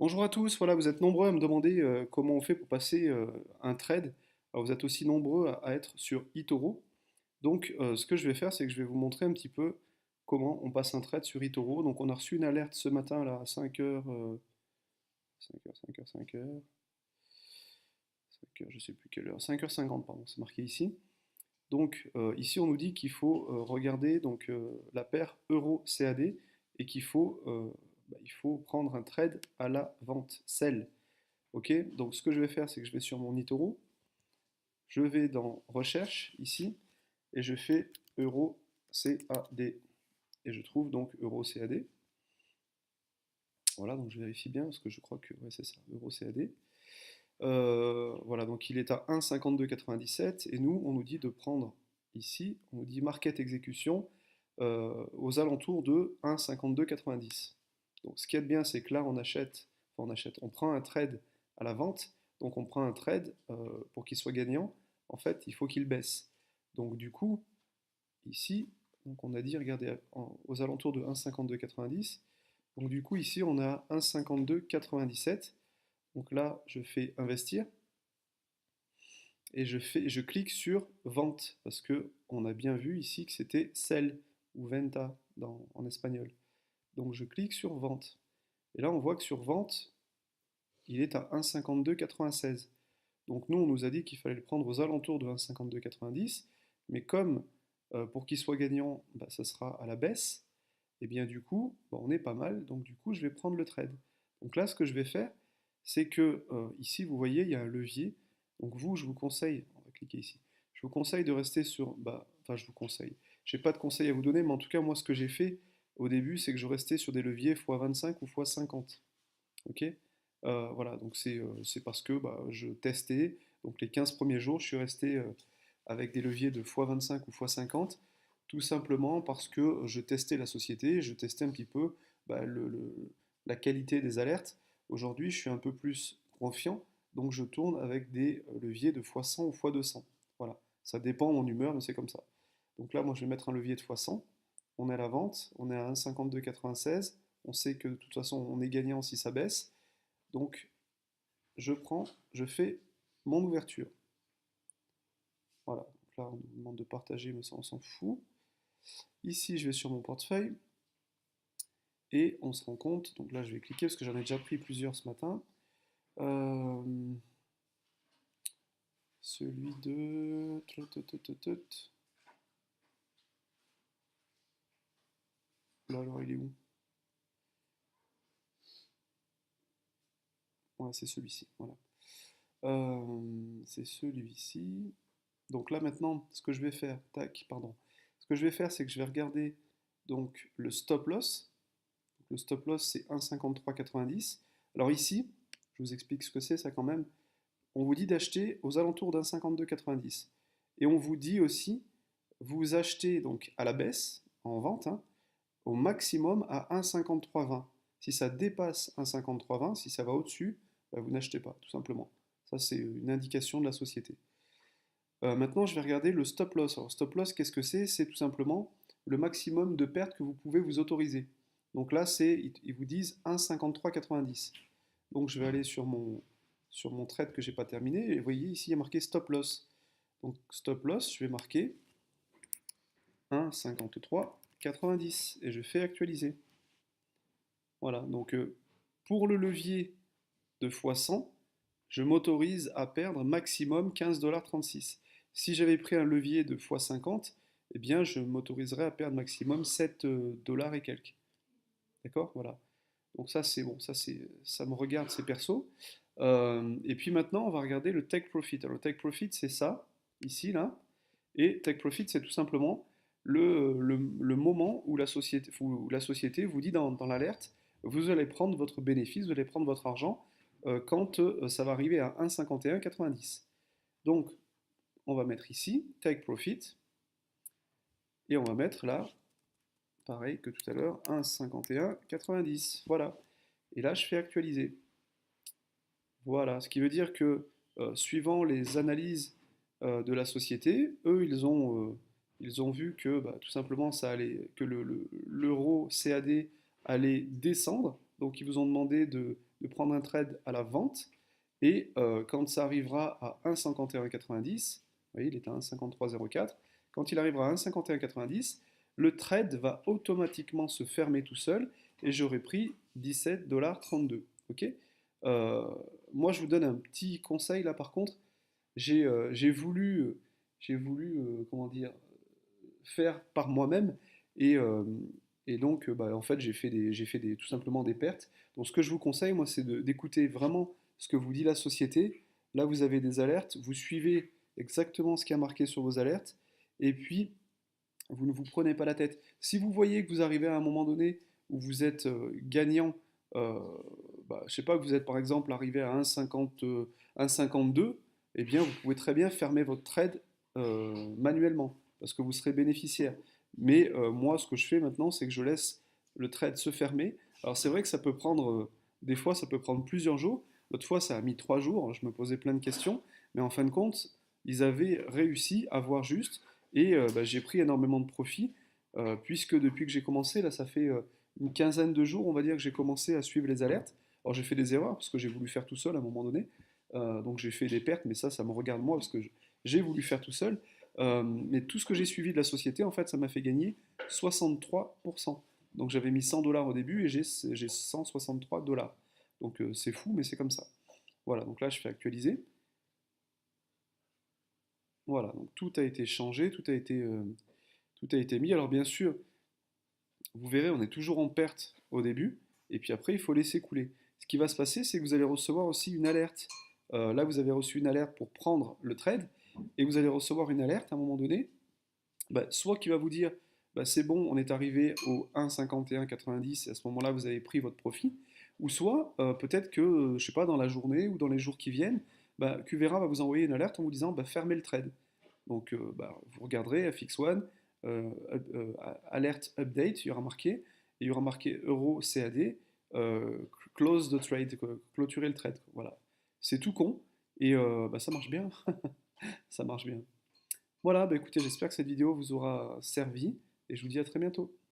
Bonjour à tous, voilà, vous êtes nombreux à me demander comment on fait pour passer un trade. Alors, vous êtes aussi nombreux à être sur eToro. Donc ce que je vais faire, c'est que je vais vous montrer un petit peu comment on passe un trade sur eToro. Donc on a reçu une alerte ce matin là, à 5h, 5h, 5h, 5h, 5h, je sais plus quelle heure, 5h50, pardon, c'est marqué ici. Donc ici on nous dit qu'il faut regarder donc, la paire euro-CAD et il faut prendre un trade à la vente, sell. Ok, donc ce que je vais faire, c'est que je vais sur mon eToro, je vais dans recherche ici, et je fais euro CAD. Et je trouve donc euro CAD. Voilà, donc je vérifie bien, parce que je crois que ouais, c'est ça, euro CAD. Voilà, donc il est à 1,5297, et nous, on nous dit de prendre ici, on nous dit market exécution aux alentours de 1,5290. Donc ce qui est bien, c'est que là, on prend un trade à la vente, donc on prend un trade pour qu'il soit gagnant, en fait, il faut qu'il baisse. Donc du coup, ici, donc on a dit, regardez, aux alentours de 1,5290, donc du coup, ici, on a 1,5297. Donc là, je fais investir et je clique sur vente parce que on a bien vu ici que c'était sell ou venta en espagnol. Donc je clique sur vente. Et là, on voit que sur vente, il est à 1,5296. Donc nous, on nous a dit qu'il fallait le prendre aux alentours de 1,5290, mais comme pour qu'il soit gagnant, bah, ça sera à la baisse, et bien du coup, bah, on est pas mal, donc du coup, je vais prendre le trade. Donc là, ce que je vais faire, c'est que ici, vous voyez, il y a un levier. Donc vous, je vous conseille, on va cliquer ici, je vous conseille de rester sur, bah, enfin je vous conseille, je n'ai pas de conseil à vous donner, mais en tout cas, moi, ce que j'ai fait au début, c'est que je restais sur des leviers x25 ou x50. Ok. Voilà, donc c'est parce que bah, je testais. Donc les 15 premiers jours, je suis resté avec des leviers de x25 ou x50, tout simplement parce que je testais la société, je testais un petit peu bah, la qualité des alertes. Aujourd'hui, je suis un peu plus confiant, donc je tourne avec des leviers de x100 ou x200. Voilà, ça dépend de mon humeur, mais c'est comme ça. Donc là, moi, je vais mettre un levier de x100. On est à la vente, on est à 1,5296. On sait que de toute façon, on est gagnant si ça baisse. Donc, je fais mon ouverture. Voilà. Donc là, on nous demande de partager, mais ça, on s'en fout. Ici, je vais sur mon portefeuille et on se rend compte. Donc là, je vais cliquer parce que j'en ai déjà pris plusieurs ce matin. Euh, celui de. Là, alors, il est où? Ouais, c'est celui-ci. Voilà. C'est celui-ci. Donc là, maintenant, ce que je vais faire. Tac, pardon. Ce que je vais faire, c'est que je vais regarder donc le stop loss. Le stop loss, c'est 1,5390. Alors ici, je vous explique ce que c'est, ça quand même. On vous dit d'acheter aux alentours d'1,5290. Et on vous dit aussi, vous achetez donc à la baisse, en vente, hein, au maximum à 1,5320. Si ça dépasse 1,5320, si ça va au-dessus, bah, vous n'achetez pas, tout simplement. Ça, c'est une indication de la société. Maintenant, je vais regarder le stop loss. Alors, stop loss, qu'est-ce que c'est? C'est tout simplement le maximum de pertes que vous pouvez vous autoriser. Donc là, ils vous disent 1,5390. Donc je vais aller sur mon trade que j'ai pas terminé. Et vous voyez, ici, il y a marqué stop loss. Donc stop loss, je vais marquer 1,5390. Et je fais actualiser. Voilà, donc pour le levier de x100, je m'autorise à perdre maximum 15,36 $. Si j'avais pris un levier de x50, eh bien je m'autoriserais à perdre maximum 7 dollars et quelques. D'accord? Voilà. Donc ça c'est bon, ça me regarde, c'est perso. Et puis maintenant on va regarder le take profit. Alors le take profit c'est ça, ici là. Et take profit c'est tout simplement le moment où la société vous dit dans l'alerte, vous allez prendre votre bénéfice, vous allez prendre votre argent quand ça va arriver à 1,5190. Donc on va mettre ici take profit et on va mettre là, pareil que tout à l'heure, 1,5190. Voilà. Et là je fais actualiser. Voilà, ce qui veut dire que suivant les analyses de la société, eux, ils ont vu que bah, tout simplement ça allait, que l'euro CAD allait descendre. Donc ils vous ont demandé de prendre un trade à la vente. Et quand ça arrivera à 1,5190, vous voyez, il est à 1,5304. Quand il arrivera à 1,5190, le trade va automatiquement se fermer tout seul et j'aurai pris 17,32 $. Ok. Euh, Moi, je vous donne un petit conseil là par contre. J'ai voulu, comment dire, faire par moi-même et, euh, et donc bah, en fait tout simplement des pertes. Donc ce que je vous conseille moi c'est d'écouter vraiment ce que vous dit la société. Là vous avez des alertes, vous suivez exactement ce qui est marqué sur vos alertes et puis vous ne vous prenez pas la tête. Si vous voyez que vous arrivez à un moment donné où vous êtes gagnant, euh, bah, je sais pas, que vous êtes par exemple arrivé à 1,50, 1,52, eh bien vous pouvez très bien fermer votre trade manuellement parce que vous serez bénéficiaire. Mais moi, ce que je fais maintenant, c'est que je laisse le trade se fermer. Alors c'est vrai que ça peut prendre, des fois, ça peut prendre plusieurs jours. L'autre fois, ça a mis 3 jours. Je me posais plein de questions, mais en fin de compte, ils avaient réussi à voir juste et bah, j'ai pris énormément de profit, puisque depuis que j'ai commencé, là ça fait une quinzaine de jours, on va dire, que j'ai commencé à suivre les alertes. Alors j'ai fait des erreurs, parce que j'ai voulu faire tout seul à un moment donné, donc j'ai fait des pertes, mais ça me regarde moi, parce que j'ai voulu faire tout seul. Mais tout ce que j'ai suivi de la société, en fait, ça m'a fait gagner 63%. Donc j'avais mis 100 $ au début et j'ai 163 $. Donc c'est fou, mais c'est comme ça. Voilà, donc là je fais actualiser. Voilà, donc tout a été changé, tout a été mis. Alors bien sûr, vous verrez, on est toujours en perte au début, et puis après, il faut laisser couler. Ce qui va se passer, c'est que vous allez recevoir aussi une alerte. Là, vous avez reçu une alerte pour prendre le trade, et vous allez recevoir une alerte à un moment donné, bah, soit qui va vous dire, bah, c'est bon, on est arrivé au 1,5190, et à ce moment-là, vous avez pris votre profit, ou soit peut-être que, je sais pas, dans la journée ou dans les jours qui viennent, bah, Qvera va vous envoyer une alerte en vous disant, bah, fermez le trade. Donc, bah, vous regarderez FX1, alert update, il y aura marqué, et il y aura marqué euro CAD, close the trade, quoi, clôturer le trade. Voilà. C'est tout con, et bah, ça marche bien. Ça marche bien. Voilà, bah, écoutez, j'espère que cette vidéo vous aura servi, et je vous dis à très bientôt.